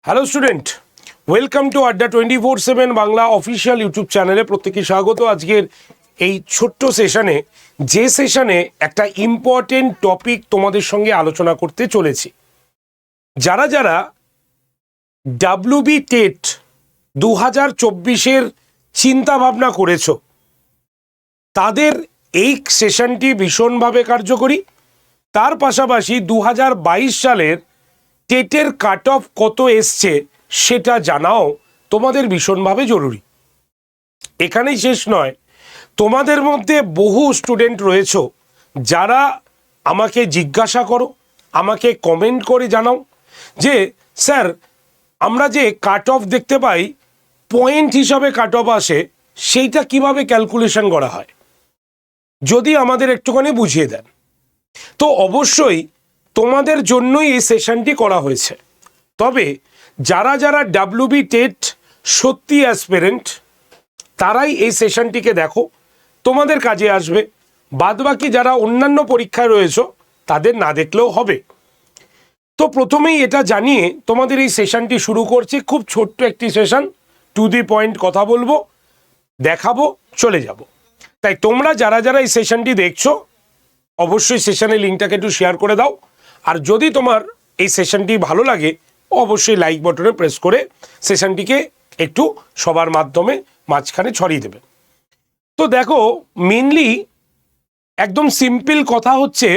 Hello student, welcome to আড্ডা 24/7 Bangla official YouTube চ্যানেলে প্রত্যেককে স্বাগত। আজকের এই ছোট্ট সেশনে একটা ইম্পর্টেন্ট টপিক তোমাদের সঙ্গে আলোচনা করতে চলেছি। যারা যারা ডাব্লিউবি টেট 2024-এর চিন্তা ভাবনা করেছো তাদের এই সেশনটি ভীষণভাবে কার্যকরী। তার পাশাপাশি 2022 সালের টেটের কাট অফ কত এসছে সেটা জানাও তোমাদের ভীষণভাবে জরুরি। এখানেই শেষ নয়, তোমাদের মধ্যে বহু স্টুডেন্ট রয়েছে যারা আমাকে জিজ্ঞাসা করো, আমাকে কমেন্ট করে জানাও যে স্যার আমরা যে কাট অফ দেখতে পাই, পয়েন্ট হিসাবে কাট অফ আসে, সেইটা কিভাবে ক্যালকুলেশন করা হয়, যদি আমাদের একটুখানি বুঝিয়ে দেন। তো অবশ্যই তোমাদের জন্যই এই সেশনটি করা হয়েছে। তবে যারা যারা ডাব্লিউবি টেট সত্যি অ্যাসপিরেন্ট তারাই এই সেশনটিকে দেখো, তোমাদের কাজে আসবে। বাদবাকি যারা অন্যান্য পরীক্ষায় রয়েছে তাদের না দেখলেও হবে। তো প্রথমেই এটা জানিয়ে তোমাদের এই সেশনটি শুরু করছি। খুব ছোট্ট একটি সেশন, টু দি পয়েন্ট কথা বলবো, দেখাবো, চলে যাব। তাই তোমরা যারা যারা এই সেশনটি দেখছো অবশ্যই সেশনের লিঙ্কটাকে একটু শেয়ার করে দাও। আর যদি তোমার এই সেশনটি ভালো লাগে অবশ্যই লাইক বাটনে প্রেস করে সেশনটিকে একটু সবার মাধ্যমে মাঝখানে ছড়িয়ে দেবে। তো দেখো, মেনলি একদম সিম্পল কথা হচ্ছে,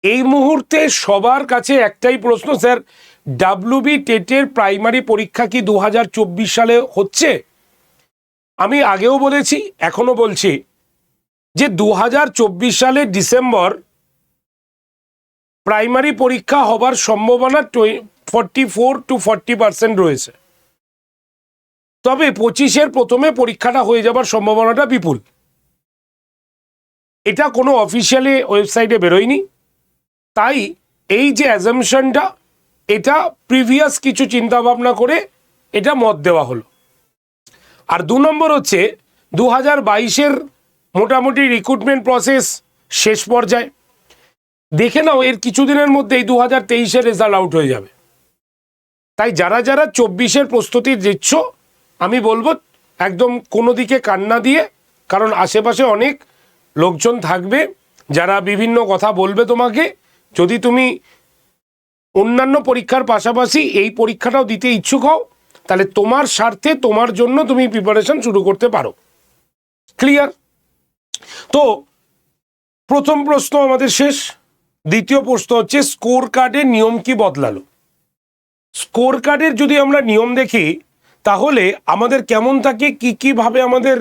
এই মুহূর্তে সবার কাছে একটাই প্রশ্ন, স্যার ডাব্লিউবি টেটের প্রাইমারি পরীক্ষা কি 2024 সালে হচ্ছে? আমি আগেও বলেছি, এখনো বলছি যে 2024 সালের ডিসেম্বর প্রাইমারি পরীক্ষা হবার সম্ভাবনা 44 to 40% রয়েছে। তবে 25-এর প্রথমে পরীক্ষাটা হয়ে যাবার সম্ভাবনাটা বিপুল। এটা কোনো অফিসিয়ালি ওয়েবসাইটে বেরোয়নি, তাই এই যে অ্যাজাম্পশনটা এটা প্রিভিয়াস কিছু চিন্তা ভাবনা করে এটা মত দেওয়া হলো। আর 2 নম্বর হচ্ছে 2022-এর মোটামুটি রিক্রুটমেন্ট প্রসেস শেষ পর্যায়ে। দেখে নাও এর কিছুদিনের মধ্যেই 2023-এর রেজাল্ট আউট হয়ে যাবে। তাই যারা যারা 24-এর প্রস্তুতি দিচ্ছ আমি বলবো একদম কোনো দিকে কান্না দিয়ে, কারণ আশেপাশে অনেক লোকজন থাকবে যারা বিভিন্ন কথা বলবে তোমাকে। যদি তুমি অন্যান্য পরীক্ষার পাশাপাশি এই পরীক্ষাটাও দিতে ইচ্ছুক হও তাহলে তোমার স্বার্থে তোমার জন্য তুমি প্রিপারেশন শুরু করতে পারো। ক্লিয়ার? তো প্রথম প্রশ্ন আমাদের শেষ। দ্বিতীয় প্রশ্ন হচ্ছে স্কোর কার্ডের নিয়ম কি বদলালো? স্কোর কার্ডের যদি আমরা নিয়ম দেখি তাহলে আমাদের কেমন থাকে, কিভাবে আমাদের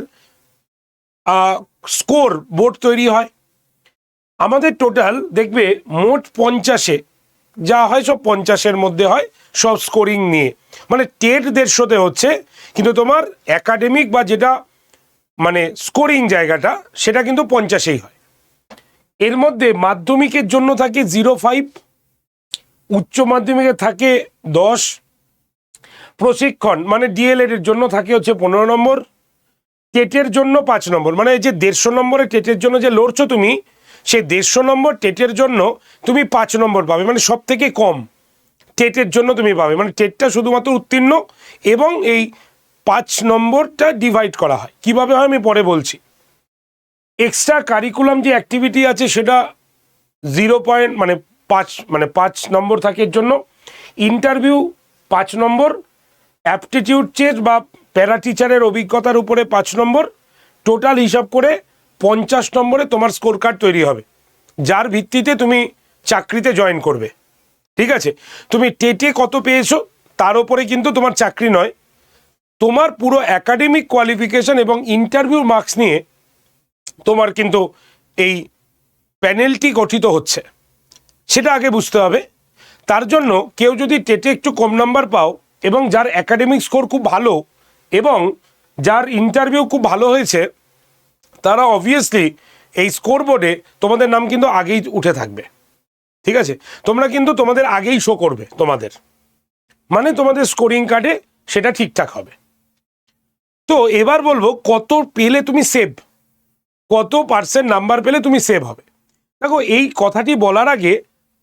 স্কোর বোর্ড তৈরি হয়। আমাদের টোটাল দেখবে মোট 50-এ যা হয় সব 50-এর মধ্যে হয়, সব স্কোরিং নিয়ে। মানে টেট 150-তে হচ্ছে, কিন্তু তোমার একাডেমিক বা যেটা মানে স্কোরিং জায়গাটা সেটা কিন্তু 50-এই হয়। এর মধ্যে মাধ্যমিকের জন্য থাকে 0.5, উচ্চ মাধ্যমিকে থাকে 10, প্রশিক্ষণ মানে ডিএলএড এর জন্য থাকে হচ্ছে 15 নম্বর, টেটের জন্য 5 নম্বর। মানে যে 150 নম্বরে টেটের জন্য যে লড়ছো তুমি, সেই 150 নম্বর টেটের জন্য তুমি 5 নম্বর পাবে, মানে সব থেকে কম টেটের জন্য তুমি পাবে। মানে টেটটা শুধুমাত্র উত্তীর্ণ এবং এই 5 নম্বরটা ডিভাইড করা হয়। কিভাবে হয় আমি পরে বলছি। এক্সট্রা কারিকুলাম যে অ্যাক্টিভিটি আছে সেটা 5 নম্বর থাকে এর জন্য। ইন্টারভিউ 5 নম্বর, অ্যাপটিটিউড টেস্ট বা প্যারা টিচারের অভিজ্ঞতার উপরে 5 নম্বর। টোটাল হিসাব করে 50 নম্বরে তোমার স্কোর কার্ড তৈরি হবে, যার ভিত্তিতে তুমি চাকরিতে জয়েন করবে। ঠিক আছে? তুমি টেটে কত পেয়েছো তার উপরে কিন্তু তোমার চাকরি নয়, তোমার পুরো একাডেমিক কোয়ালিফিকেশন এবং ইন্টারভিউ মার্কস নিয়ে তোমার কিন্তু এই প্যানেলটি গঠিত হচ্ছে, সেটা আগে বুঝতে হবে। তার জন্য কেউ যদি টেটে একটু কম নাম্বার পাও এবং যার একাডেমিক স্কোর খুব ভালো এবং যার ইন্টারভিউ খুব ভালো হয়েছে, তারা অবভিয়াসলি এই স্কোর বোর্ডে তোমাদের নাম কিন্তু আগেই উঠে থাকবে। ঠিক আছে? তোমরা কিন্তু তোমাদের আগেই শো করবে, তোমাদের মানে তোমাদের স্কোরিং কার্ডে সেটা ঠিকঠাক হবে। তো এবার বলবো কত পেলে তুমি সেভ, কত % নাম্বার পেলে তুমি সেভ হবে। দেখো এই কথাটি বলার আগে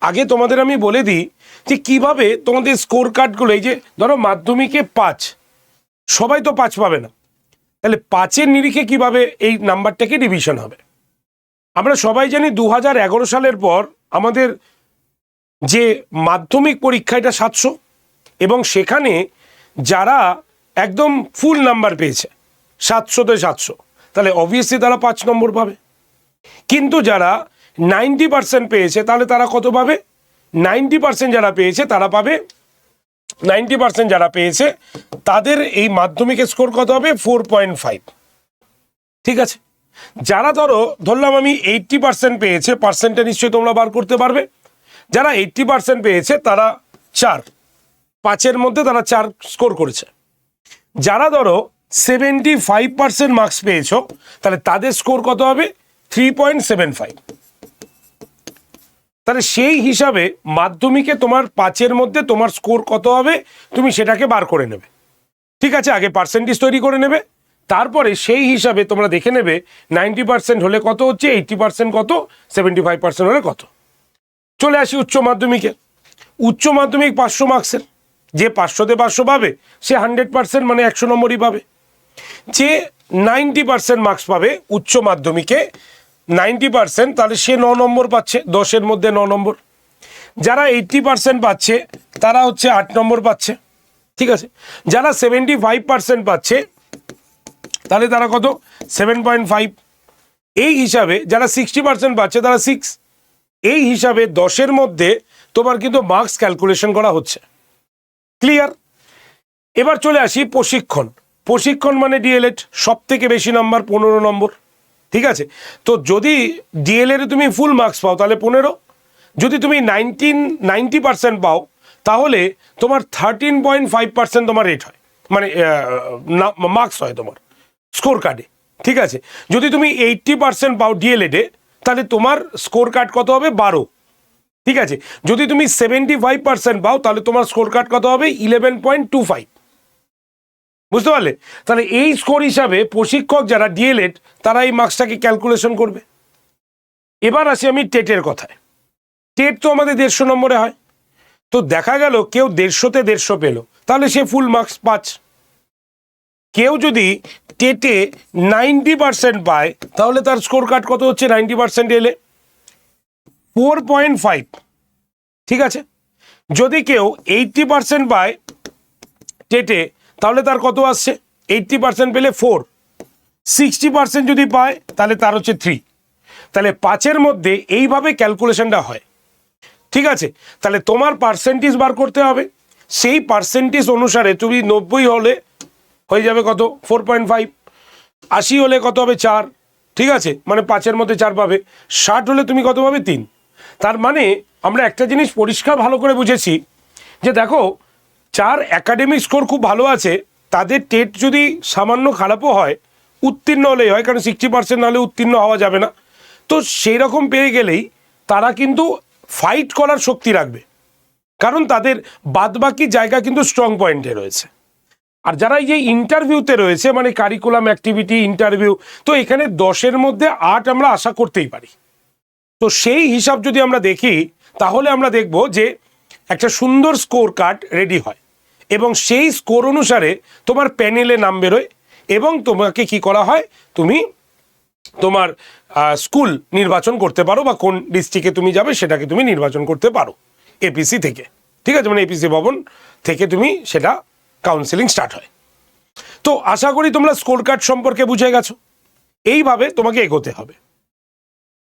আগে তোমাদের আমি বলে দিই যে কিভাবে তোমাদের স্কোর কার্ডগুলো, এই যে ধরো মাধ্যমিকে 5, সবাই তো 5 পাবে না, তাহলে 5-এর নিরিখে কিভাবে এই নাম্বারটাকে ডিভিশন হবে। আমরা সবাই জানি 2011 সালের পর আমাদের যে মাধ্যমিক পরীক্ষা এটা 700, এবং সেখানে যারা একদম ফুল নাম্বার পেয়েছে 700-তে 700, তাহলে অবভিয়াসলি তারা 5 নম্বর পাবে। কিন্তু যারা 90% পেয়েছে তাহলে তারা কত পাবে? 90% যারা পেয়েছে তারা পাবে, 90% যারা পেয়েছে তাদের এই মাধ্যমিকের স্কোর কত হবে? 4.5। ঠিক আছে, যারা ধরলাম আমি 80% পেয়েছে, পার্সেন্টটা নিশ্চয়ই তোমরা বার করতে পারবে। যারা 80% পেয়েছে তারা 4, 5-এর মধ্যে তারা 4 স্কোর করেছে। যারা 75% মার্কস পেয়েছো, তাহলে তাদের স্কোর কত হবে? 3.75। তাহলে সেই হিসাবে মাধ্যমিকে তোমার 5-এর মধ্যে তোমার স্কোর কত হবে তুমি সেটাকে বার করে নেবে। ঠিক আছে, আগে পার্সেন্টেজ তৈরি করে নেবে, তারপরে সেই হিসাবে তোমরা দেখে নেবে 90% হলে কত হচ্ছে, 80% কত, 75% হলে কত। চলে আসি উচ্চ মাধ্যমিকে। উচ্চ মাধ্যমিক 500 মার্কসের, যে 500-তে 500 পাবে সে 100% মানে 100 নম্বরই পাবে। যে 90% মার্কস পাবে উচ্চ মাধ্যমিকে 90%, তাহলে সে 9 নম্বর পাচ্ছে, 10-এর মধ্যে 9 নম্বর। যারা 80% পাচ্ছে তারা হচ্ছে 8 নম্বর পাচ্ছে। ঠিক আছে, যারা 75% পাচ্ছে তাহলে তারা কত? 7.5। এই হিসাবে যারা 60% পাচ্ছে তারা 6। এই হিসাবে 10-এর মধ্যে তোমার কিন্তু মার্কস ক্যালকুলেশন করা হচ্ছে। ক্লিয়ার? এবার চলে আসি প্রশিক্ষণ। প্রশিক্ষণ মানে ডিএলএড, সব থেকে বেশি নাম্বার 15 নম্বর। ঠিক আছে, তো যদি ডিএলএডে তুমি ফুল মার্কস পাও তাহলে 15, যদি তুমি 90% পাও তাহলে তোমার 13.5% তোমার রেট হয়, মানে মার্কস হয় তোমার স্কোর কার্ডে। ঠিক আছে, যদি তুমি 80% পাও ডিএলএডে তাহলে তোমার স্কোর কার্ড কত হবে? 12। ঠিক আছে, যদি তুমি 75% পাও তাহলে তোমার স্কোর কার্ড কত হবে? 11.25। বুঝতে পারলে? তাহলে এই স্কোর হিসাবে প্রশিক্ষক যারা ডিএলএড তারা এই মার্কসটাকে ক্যালকুলেশন করবে। এবার আসি আমি টেটের কথায়। টেট তো আমাদের 150 নম্বরে হয়, তো দেখা গেল কেউ 150-তে 150 পেল, তাহলে সে ফুল মার্কস 5। কেউ যদি টেটে 90% পায় তাহলে তার স্কোর কার্ড কত হচ্ছে? 90% এলে 4.5। ঠিক আছে, যদি কেউ 80% পায় টেটে তাহলে তার কত আসছে? 80% পেলে 4। 60% যদি পায় তাহলে তার হচ্ছে 3। তাহলে 5-এর মধ্যে এইভাবে ক্যালকুলেশনটা হয়। ঠিক আছে, তাহলে তোমার পার্সেন্টেজ বার করতে হবে, সেই পার্সেন্টেজ অনুসারে তুমি 90 হলে হয়ে যাবে কত? 4.5। 80 হলে কত হবে? 4। ঠিক আছে, মানে 5-এর মধ্যে 4 পাবে। 60 হলে তুমি কত পাবে? 3। তার মানে আমরা একটা জিনিস পরিষ্কার ভালো করে বুঝেছি যে দেখো, যার একাডেমিক স্কোর খুব ভালো আছে তাদের টেট যদি সামান্য খারাপও হয়, উত্তীর্ণ হলেই হয়, কারণ 60% না হলে উত্তীর্ণ হওয়া যাবে না। তো সেই রকম পেয়ে গেলেই তারা কিন্তু ফাইট করার শক্তি রাখবে, কারণ তাদের বাদবাকি জায়গা কিন্তু স্ট্রং পয়েন্টে রয়েছে। আর যারা এই যে ইন্টারভিউতে রয়েছে, মানে কারিকুলাম অ্যাক্টিভিটি ইন্টারভিউ, তো এখানে 10-এর মধ্যে 8 আমরা আশা করতেই পারি। তো সেই হিসাব যদি আমরা দেখি তাহলে আমরা দেখব যে একটা সুন্দর স্কোর কার্ড রেডি হয়, এবং সেই স্কোর অনুসারে তোমার প্যানেলে নাম বেরোয়, এবং তোমাকে কি করা হয়, তুমি তোমার স্কুল নির্বাচন করতে পারো, বা কোন ডিস্ট্রিক্টে তুমি যাবে সেটাকে তুমি নির্বাচন করতে পারো এপিসি থেকে। ঠিক আছে, মানে এপিসি ভবন থেকে তুমি সেটা কাউন্সেলিং স্টার্ট হয়। তো আশা করি তোমরা স্কোর কার্ড সম্পর্কে বুঝে গেছো। এইভাবে তোমাকে এগোতে হবে।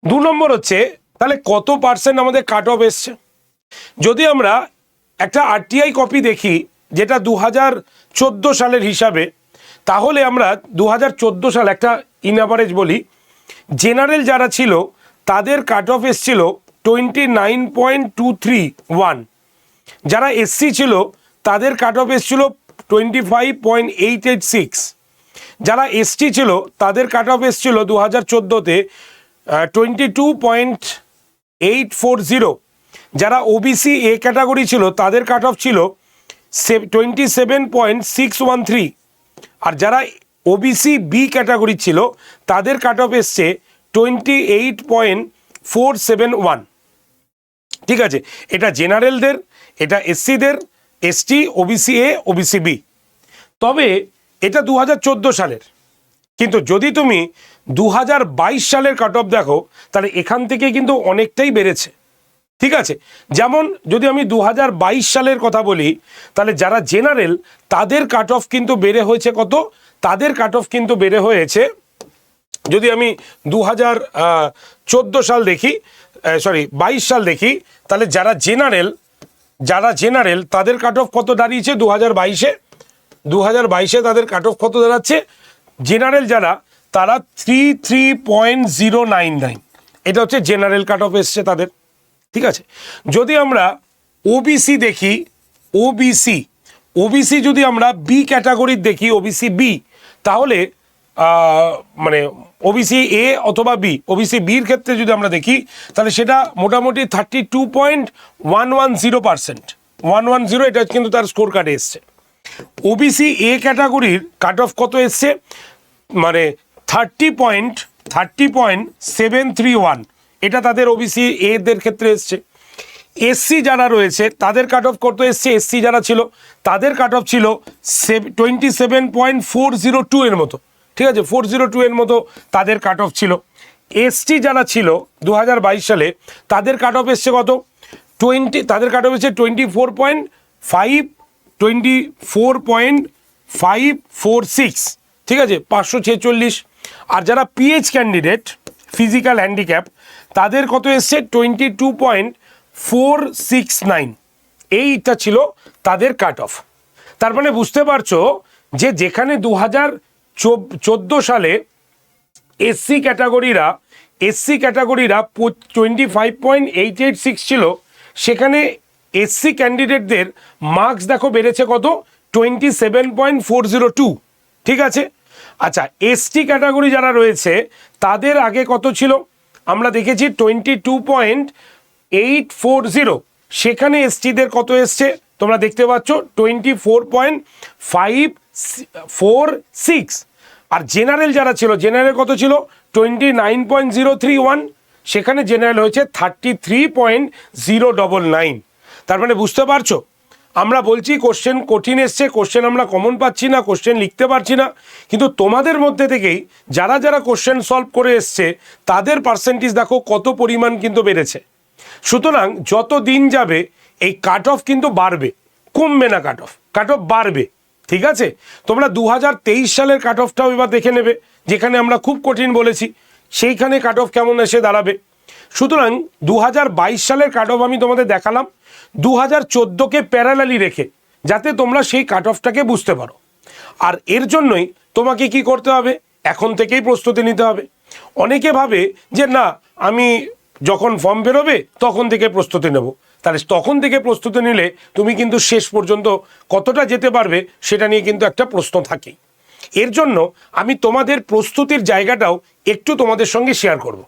2 নম্বর হচ্ছে তাহলে কত পার্সেন্ট আমাদের কাট অফ এসছে। যদি আমরা একটা আরটিআই কপি দেখি যেটা 2014 সালের হিসাবে, তাহলে আমরা 2014 সাল একটা ইন অ্যাভারেজ বলি, জেনারেল যারা ছিল তাদের কাট অফ এসছিল 29.231। যারা এসসি ছিল তাদের কাট অফ এসছিল 25.886। যারা এসটি ছিল তাদের কাট অফ এসছিল 2014-তে 22.840। যারা ওবিসি এ ক্যাটাগরি ছিল তাদের কাট অফ ছিল 27.613। আর যারা ওবিসি বি ক্যাটাগরি ছিল তাদের কাট অফ এসছে 28.471। ঠিক আছে, এটা জেনারেলদের, এটা এসসিদের, ST, OBC A, OBC B. তবে এটা 2014 সালের, কিন্তু যদি তুমি 2022 সালের কাট অফ দেখো তাহলে এখান থেকে কিন্তু অনেকটাই বেড়েছে। ঠিক আছে, যেমন যদি আমি 2022 সালের কথা বলি তাহলে যারা জেনারেল তাদের কাট অফ কিন্তু বেড়ে হয়েছে কত, তাদের কাট অফ কিন্তু বেড়ে হয়েছে, যদি আমি 2014 সাল দেখি, 22 সাল দেখি, তাহলে যারা জেনারেল তাদের কাট অফ কত দাঁড়িয়েছে 2022-এ তাদের কাট অফ কত দাঁড়াচ্ছে, জেনারেল যারা তারা 33.099, এটা হচ্ছে জেনারেল কাট অফ এসছে তাদের। ঠিক আছে, যদি আমরা ওবিসি দেখি, ওবিসি যদি আমরা বি ক্যাটাগরির দেখি, ওবিসি বি, তাহলে মানে ওবিসি এ অথবা বি, ওবিসি বির ক্ষেত্রে যদি আমরা দেখি তাহলে সেটা মোটামুটি 32.110%, 110, এটা কিন্তু তার স্কোর কার্ডে এসছে। ওবিসি এ ক্যাটাগরির কাট অফ কত এসছে, মানে 30.731, এটা তাদের ওবিসি এদের ক্ষেত্রে এসছে। এসসি যারা রয়েছে তাদের কাট অফ কত এসছে, এসসি যারা ছিল তাদের কাট অফ ছিল 27.402 এর মতো। ঠিক আছে, 402 এর মতো তাদের কাট অফ ছিল। এসটি যারা ছিল 2022 সালে তাদের কাট অফ এসছে কত, তাদের কাট অফ এসছে 24.546, ঠিক আছে, 546। আর যারা পিএইচ ক্যান্ডিডেট, ফিজিক্যাল হ্যান্ডিক্যাপ, তাদের কত এসছে 22.469, এইটা ছিল তাদের কাট অফ। তার মানে বুঝতে পারছো যে যেখানে 2014 সালে এসসি ক্যাটাগরিরা 25.886 ছিল, সেখানে এসসি ক্যান্ডিডেটদের মার্কস দেখো বেড়েছে কত, 27.402। ঠিক আছে, আচ্ছা, এসটি ক্যাটাগরি যারা রয়েছে তাদের আগে কত ছিল, আমরা দেখেছি 22.840, সেখানে এসটিদের কত এসছে তোমরা দেখতে পাচ্ছ 24.546। আর জেনারেল যারা ছিল, জেনারেল কত ছিল 29.031, সেখানে জেনারেল হয়েছে 33.099। তার মানে বুঝতে পারছো, আমরা বলছি কোশ্চেন কঠিন এসছে, কোশ্চেন আমরা কমন পাচ্ছি না, কোশ্চেন লিখতে পারছি না, কিন্তু তোমাদের মধ্যে থেকেই যারা যারা কোশ্চেন সলভ করে এসছে তাদের পার্সেন্টেজ দেখো কত পরিমাণ কিন্তু বেড়েছে। সুতরাং যত দিন যাবে এই কাট অফ কিন্তু বাড়বে, কমবে না, কাট অফ বাড়বে। ঠিক আছে, তোমরা 2023 সালের কাট অফটাও এবার দেখে নেবে, যেখানে আমরা খুব কঠিন বলেছি সেইখানে কাট অফ কেমন এসে দাঁড়াবে। সুতরাং 2022 সালের কাট অফ আমি তোমাদের দেখালাম 2014-কে প্যারালালি রেখে, যাতে তোমরা সেই কাট অফটাকে বুঝতে পারো। আর এর জন্যই তোমাকে কি করতে হবে, এখন থেকেই প্রস্তুতি নিতে হবে। অনেকে ভাবে যে না, আমি যখন ফর্ম বেরোবে তখন থেকে প্রস্তুতি নেব, তাহলে তখন থেকে প্রস্তুতি নিলে তুমি কিন্তু শেষ পর্যন্ত কতটা যেতে পারবে সেটা নিয়ে কিন্তু একটা প্রশ্ন থাকেই। এর জন্য আমি তোমাদের প্রস্তুতির জায়গাটাও একটু তোমাদের সঙ্গে শেয়ার করব।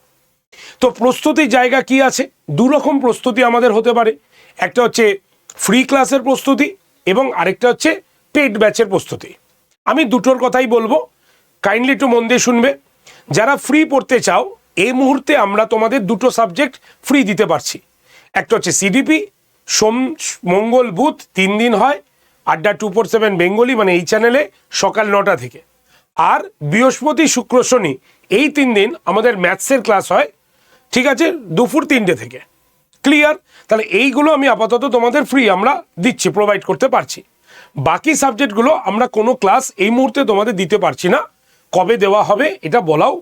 তো প্রস্তুতির জায়গা কি আছে, দুরকম প্রস্তুতি আমাদের হতে পারে, একটা হচ্ছে ফ্রি ক্লাসের প্রস্তুতি এবং আরেকটা হচ্ছে পেড ব্যাচের প্রস্তুতি। আমি দুটোর কথাই বলবো, কাইন্ডলি একটু মন দিয়ে শুনবে। যারা ফ্রি পড়তে চাও, এই মুহূর্তে আমরা তোমাদের দুটো সাবজেক্ট ফ্রি দিতে পারছি। একটা হচ্ছে সিডিপি, সোম মঙ্গল বুধ 3 দিন হয়, আড্ডা 247 বেঙ্গলি মানে এই চ্যানেলে সকাল 9টা থেকে। আর বৃহস্পতি শুক্র শনি এই 3 দিন আমাদের ম্যাথসের ক্লাস হয়, ঠিক আছে, দুপুর 3টে থেকে। ক্লিয়ার? তাহলে এইগুলো আমি আপাতত তোমাদের ফ্রি আমরা দিচ্ছি, প্রোভাইড করতে পারছি। বাকি সাবজেক্টগুলো আমরা কোনো ক্লাস এই মুহূর্তে তোমাদের দিতে পারছি না, কবে দেওয়া হবে এটা বলাও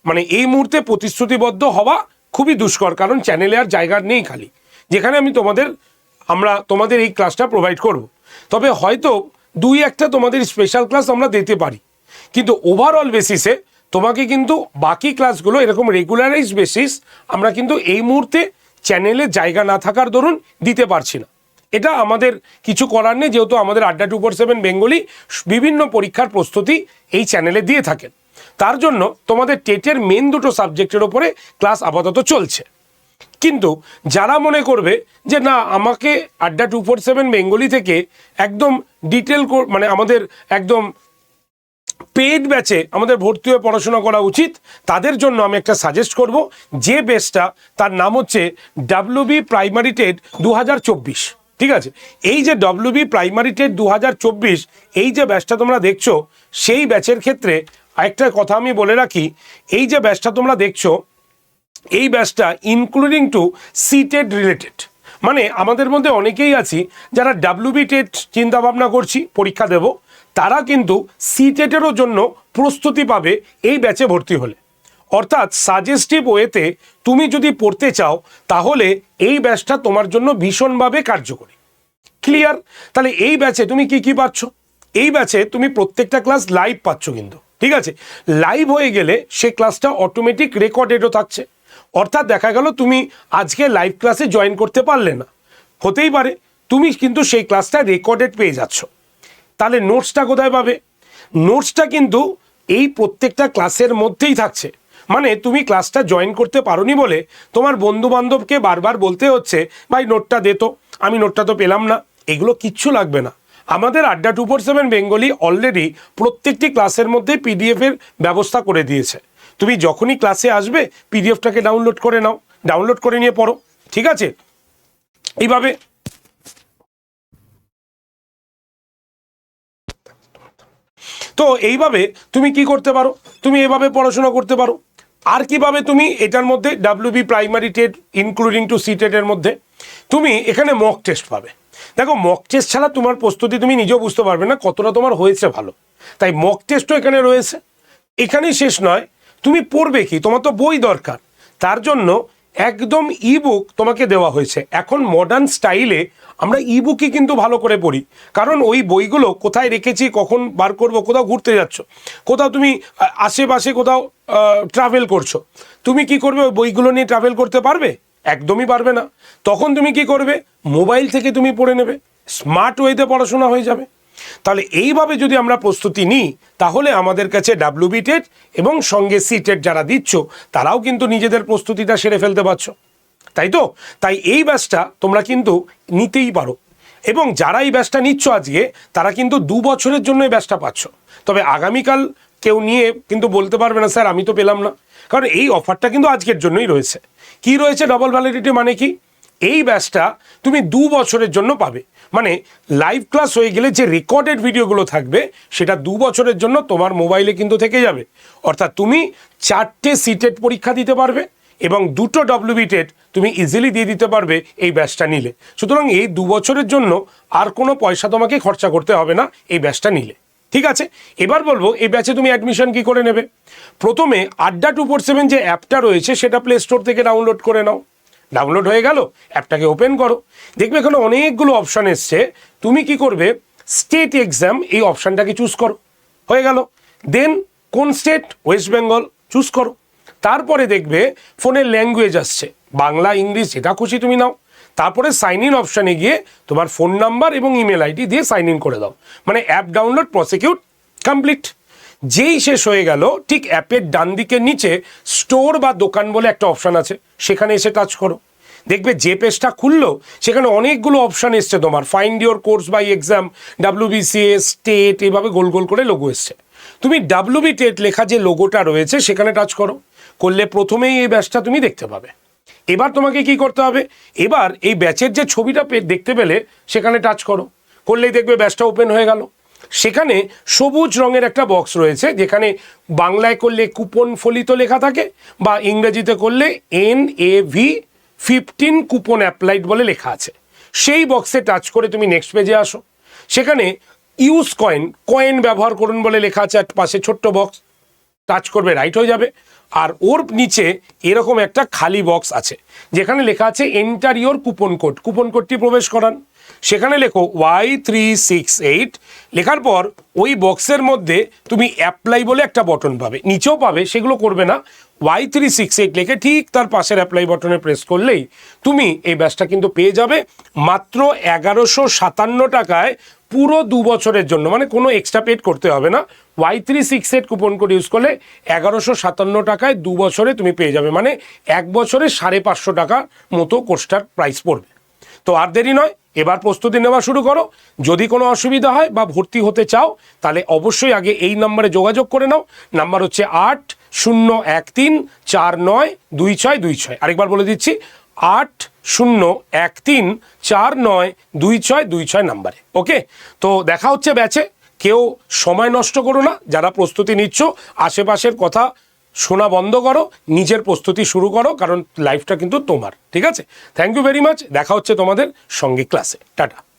মানে এই মুহূর্তে প্রতিশ্রুতিবদ্ধ হওয়া খুবই দুষ্কর, কারণ চ্যানেলে আর জায়গা নেই খালি যেখানে আমরা তোমাদের এই ক্লাসটা প্রোভাইড করব। তবে হয়তো 2-1টা তোমাদের স্পেশাল ক্লাস আমরা দিতে পারি, কিন্তু ওভারঅল বেসিসে তোমাকে কিন্তু বাকি ক্লাসগুলো এরকম রেগুলারাইজ বেসিস আমরা কিন্তু এই মুহূর্তে চ্যানেলে জায়গা না থাকার দরুন দিতে পারছি না। এটা আমাদের কিছু করার নেই, যেহেতু আমাদের আড্ডা 247 বেঙ্গলি বিভিন্ন পরীক্ষার প্রস্তুতি এই চ্যানেলে দিয়ে থাকেন। তার জন্য তোমাদের টেটের মেন দুটো সাবজেক্টের ওপরে ক্লাস আপাতত চলছে। কিন্তু যারা মনে করবে যে না, আমাকে আড্ডা 247 বেঙ্গলি থেকে একদম ডিটেল মানে আমাদের একদম পেড ব্যাচে আমাদের ভর্তি হয়ে পড়াশোনা করা উচিত, তাদের জন্য আমি একটা সাজেস্ট করব, যে ব্যাচটা তার নাম হচ্ছে WB প্রাইমারি টেট 2024। ঠিক আছে, এই যে WB প্রাইমারি টেট 2024 এই যে ব্যাচটা তোমরা দেখছো, সেই ব্যাচের ক্ষেত্রে আরেকটা কথা আমি বলে রাখি, এই যে ব্যাচটা তোমরা দেখছো, এই ব্যাচটা ইনক্লুডিং টু সিটেড রিলেটেড। মানে আমাদের মধ্যে অনেকেই আছি যারা WB টেট চিন্তাভাবনা করছি, পরীক্ষা দেব, তারা কিন্তু সিটেটেরও জন্য প্রস্তুতি পাবে এই ব্যাচে ভর্তি হলে। অর্থাৎ সাজেস্টিভ ওয়েতে তুমি যদি পড়তে চাও, তাহলে এই ব্যাচটা তোমার জন্য ভীষণভাবে কার্যকরী। ক্লিয়ার? তাহলে এই ব্যাচে তুমি কি কি পাচ্ছ? এই ব্যাচে তুমি প্রত্যেকটা ক্লাস লাইভ পাচ্ছ কিন্তু, ঠিক আছে? লাইভ হয়ে গেলে সে ক্লাসটা অটোমেটিক রেকর্ডেডও থাকছে। অর্থাৎ দেখা গেল তুমি আজকে লাইভ ক্লাসে জয়েন করতে পারলে না, হতেই পারে, তুমি কিন্তু সেই ক্লাসটা রেকর্ডেড পেয়ে যাচ্ছ। তাহলে নোটসটা কোথায় পাবে? নোটসটা কিন্তু এই প্রত্যেকটা ক্লাসের মধ্যেই থাকছে। মানে তুমি ক্লাসটা জয়েন করতে পারোনি বলে তোমার বন্ধু বান্ধবকে বারবার বলতে হচ্ছে, ভাই নোটটা দে তো, আমি নোটটা তো পেলাম না। এগুলো কিচ্ছু লাগবে না। আমাদের আড্ডা 247 বেঙ্গলি অলরেডি প্রত্যেকটি ক্লাসের মধ্যে পিডিএফের ব্যবস্থা করে দিয়েছে। তুমি যখনই ক্লাসে আসবে পিডিএফটাকে ডাউনলোড করে নাও, ডাউনলোড করে নিয়ে পড়ো, ঠিক আছে? এইভাবে তো এইভাবে তুমি কি করতে পারো, তুমি এভাবে পড়াশোনা করতে পারো। আর কিভাবে তুমি এটার মধ্যে WB primary TET including to সিটেটের মধ্যে তুমি এখানে মক টেস্ট পাবে। দেখো, মক টেস্ট ছাড়া তোমার প্রস্তুতি তুমি নিজেও বুঝতে পারবে না কতটা তোমার হয়েছে ভালো, তাই মক টেস্টও এখানে রয়েছে। এখানেই শেষ নয়, তুমি পড়বে কি, তোমার তো বই দরকার, তার জন্য একদম ইবুক তোমাকে দেওয়া হয়েছে। এখন মডার্ন স্টাইলে আমরা ইবুকই কিন্তু ভালো করে পড়ি, কারণ ওই বইগুলো কোথায় রেখেছি, কখন বার করব, কোথাও ঘুরতে যাচ্ছ, কোথাও তুমি আশেপাশে কোথাও ট্রাভেল করছো, তুমি কি করবে? ওই বইগুলো নিয়ে ট্রাভেল করতে পারবে? একদমই পারবে না। তখন তুমি কি করবে? মোবাইল থেকে তুমি পড়ে নেবে, স্মার্ট ওয়েতে পড়াশোনা হয়ে যাবে। তাহলে এইভাবে যদি আমরা প্রস্তুতি নিই, তাহলে আমাদের কাছে WB টেট এবং সঙ্গে সিটেট যারা দিচ্ছ, তারাও কিন্তু নিজেদের প্রস্তুতিটা সেরে ফেলতে পারছো, তাই তো? তাই এই ব্যাচটা তোমরা কিন্তু নিতেই পারো। এবং যারা এই ব্যাচটা নিচ্ছ আজকে, তারা কিন্তু 2 বছরের জন্য এই ব্যাচটা পাচ্ছ। তবে আগামীকাল কেউ নিয়ে কিন্তু বলতে পারবে না, স্যার আমি তো পেলাম না, কারণ এই অফারটা কিন্তু আজকের জন্যই রয়েছে। কি রয়েছে ডবল ভ্যালিডিটি মানে কি? এই ব্যাচটা তুমি 2 বছরের জন্য পাবে। মানে লাইভ ক্লাস হয়ে গেলে যে রেকর্ডেড ভিডিওগুলো থাকবে, সেটা 2 বছরের জন্য তোমার মোবাইলে কিন্তু থেকে যাবে। অর্থাৎ তুমি 4টে সিটেট পরীক্ষা দিতে পারবে এবং 2টো WB টেট তুমি ইজিলি দিয়ে দিতে পারবে এই ব্যাচটা নিলে। সুতরাং এই 2 বছরের জন্য আর কোনো পয়সা তোমাকে খরচা করতে হবে না এই ব্যাচটা নিলে, ঠিক আছে? এবার বলবো এই ব্যাচে তুমি অ্যাডমিশন কি করে নেবে। প্রথমে আড্ডা 247 যে অ্যাপটা রয়েছে, সেটা প্লে স্টোর থেকে ডাউনলোড করে নাও। ডাউনলোড হয়ে গেল, অ্যাপটাকে ওপেন করো, দেখবে এখানে অনেকগুলো অপশান এসছে। তুমি কি করবে? স্টেট এক্সাম এই অপশানটাকে চুজ করো, হয়ে গেল। দেন কোন স্টেট? ওয়েস্ট বেঙ্গল চুজ করো। তারপরে দেখবে ফোনের ল্যাঙ্গুয়েজ আসছে, বাংলা, ইংলিশ, যেটা খুশি তুমি নাও। তারপরে সাইন ইন অপশানে গিয়ে তোমার ফোন নাম্বার এবং ইমেল আইডি দিয়ে সাইন ইন করে দাও। মানে অ্যাপ ডাউনলোড প্রসিকিউট কমপ্লিট। যেই শেষ হয়ে গেল, ঠিক অ্যাপের ডান দিকের নিচে স্টোর বা দোকান বলে একটা অপশান আছে, সেখানে এসে টাচ করো। দেখবে যে পেজটা খুললো, সেখানে অনেকগুলো অপশান এসছে তোমার, find your course by exam, WBCS, state, এইভাবে গোল গোল করে লোগো এসছে। তুমি WB টেট লেখা যে লোগোটা রয়েছে সেখানে টাচ করো, করলে প্রথমেই এই ব্যাচটা তুমি দেখতে পাবে। এবার তোমাকে কি করতে হবে? এবার এই ব্যাচের যে ছবিটা দেখতে পেলে সেখানে টাচ করো, করলেই দেখবে ব্যাচটা ওপেন হয়ে গেল। সেখানে সবুজ রঙের একটা বক্স রয়েছে, যেখানে বাংলায় করলে কুপন ফলিত লেখা থাকে, বা ইংরেজিতে করলে NAV 15 কুপন অ্যাপ্লাইড বলে লেখা আছে। সেই বক্সে টাচ করে তুমি নেক্সট পেজে আসো। সেখানে ইউজ কয়েন ব্যবহার করুন বলে লেখা আছে, আর পাশে ছোট্ট বক্স, টাচ করবে রাইট হয়ে যাবে। আর ওর নিচে এরকম একটা খালি বক্স আছে, যেখানে লেখা আছে enter your coupon code, coupon কোডটি প্রবেশ করান। সেখানে লেখো Y368, লেখার পর ওই বক্সের মধ্যে তুমি অ্যাপ্লাই বলে একটা বটন পাবে, নিচেও পাবে, সেগুলো করবে না। Y368 লিখে ঠিক তার পাশের অ্যাপ্লাই বটনে প্রেস করলেই তুমি এই ব্যাচটা কিন্তু পেয়ে যাবে মাত্র 1157 টাকায় পুরো 2 বছরের জন্য। মানে কোনো এক্সট্রা পেড করতে হবে না। Y368 কুপন কোড ইউজ করলে 1157 টাকায় 2 বছরে তুমি পেয়ে যাবে। মানে 1 বছরে 550 টাকা মতো কোর্সটার প্রাইস পড়বে। তো আর দেরি নয়, এবার প্রস্তুতি নেওয়া শুরু করো। যদি কোনো অসুবিধা হয় বা ভর্তি হতে চাও তাহলে অবশ্যই আগে এই নাম্বারে যোগাযোগ করে নাও। নাম্বার হচ্ছে 8013492626। আরেকবার বলে দিচ্ছি, 8013492626 নাম্বারে। ওকে, তো দেখা হচ্ছে ব্যাচে। কেউ সময় নষ্ট করো না, যারা প্রস্তুতি নিচ্ছ আশেপাশের কথা শোনা বন্ধ করো, নিজের প্রস্তুতি শুরু করো, কারণ লাইফটা কিন্তু তোমার। ঠিক আছে, থ্যাংক ইউ ভেরি মাচ। দেখা হচ্ছে তোমাদের সঙ্গে ক্লাসে। টাটা।